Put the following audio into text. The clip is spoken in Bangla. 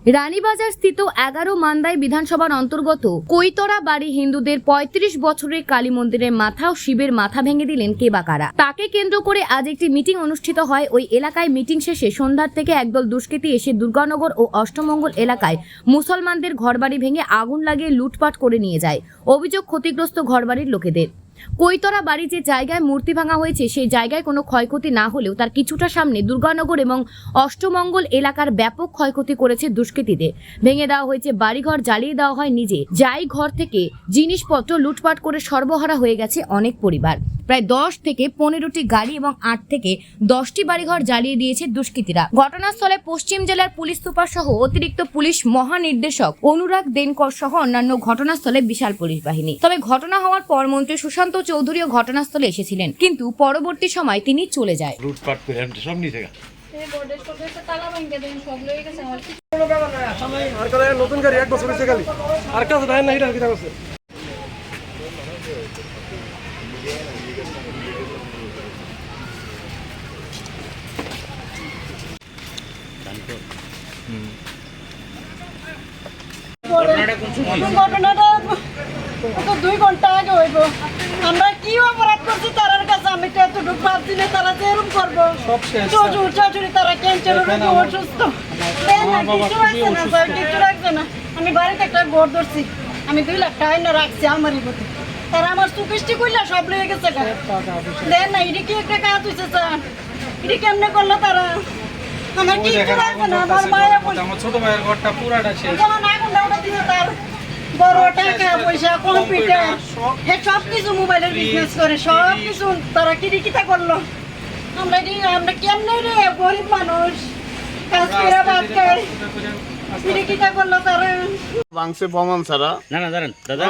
রানীবাজার স্থিত 11 মান্দাই বিধানসভার অন্তর্গত কৈতরা বাড়ি হিন্দুদের ৩৫ বছরের কালী মন্দিরের মাথা ও শিবের মাথা ভেঙে দিলেন কে বা কারা। তাকে কেন্দ্র করে আজ একটি মিটিং অনুষ্ঠিত হয়। ওই এলাকায় মিটিং শেষে সন্ধ্যার থেকে একদল দুষ্কৃতী এসে দুর্গানগর ও অষ্টমঙ্গল এলাকায় মুসলমানদের ঘরবাড়ি ভেঙে আগুন লাগিয়ে লুটপাট করে নিয়ে যায়। অভিযোগ ক্ষতিগ্রস্ত ঘরবাড়ির লোকেদের। কৈতরা বাড়ি যে জায়গায় মূর্তি ভাঙা হয়েছে সেই জায়গায় কোনো ক্ষয়ক্ষতি না হলেও তার কিছুটা সামনে দুর্গানগর এবং অষ্টমঙ্গল এলাকার ব্যাপক ক্ষয়ক্ষতি করেছে দুষ্কৃতীদের। ভেঙে দেওয়া হয়েছে বাড়িঘর, জ্বালিয়ে দেওয়া হয় নিজে যাই ঘর থেকে জিনিসপত্র লুটপাট করে সর্বহারা হয়ে গেছে অনেক পরিবার। প্রায় 10 থেকে 15টি গাড়ি এবং 8 থেকে 10টি বাড়িঘর জ্বালিয়ে দিয়েছে দুষ্কৃতীরা। ঘটনাস্থলে পশ্চিম জেলার পুলিশ সুপার সহ অতিরিক্ত পুলিশ মহানির্দেশক অনুরাগ দেনকর সহ অন্যান্য ঘটনাস্থলে বিশাল পুলিশ বাহিনী। তবে ঘটনা হওয়ার পর মন্ত্রী সুশান্ত চৌধুরীও ঘটনাস্থলে এসেছিলেন, কিন্তু পরবর্তী সময় তিনি চলে যায়। লুটপাট করে সব নিয়ে থেকে নতুন গাড়ি 1 বছর হয়েছে খালি আর কাছে দেয় না। এটা কি করছে ঘটনাটা 2 ঘন্টা আগে হইব। আমরা কি অপরাধ করছি তার কাছে আমি তো এতটুকু ভাবছি না তারা যে এরকম করবো। শ্বশুর শাশুড়ি তারা ক্যান্সার অসুস্থ, কিছু রাখছে না। আমি বাড়িতে একটা ঘর ধরছি, আমি 2 লাখ টাকা এনে রাখছি আমারই প্রতি। তারা আমার চুকিষ্টি করলে সব লেগে গেছে। দেন না এটা কি একটা কাজ হয়েছে স্যার, এটা কেমনে করলো তারা? আমার কিছু রাখছে না। আমার মায়ের ছোট ভাইয়ের ঘরটা পুরাটা শেষ। যখন আগুন দাওটা দিছে তার বড় টাকা পয়সা কম্পিউটার সব কিছু মোবাইলের বিজনেস করে সব কিছু তারা কিরিকিটা করলো। আমরা কেমনে রে গরিব মানুষ কাজ করে ভাত খাই, কিরিকিটা করলো তারা। বাংসে প্রমাণ ছাড়া না দাঁড়ান দাদা।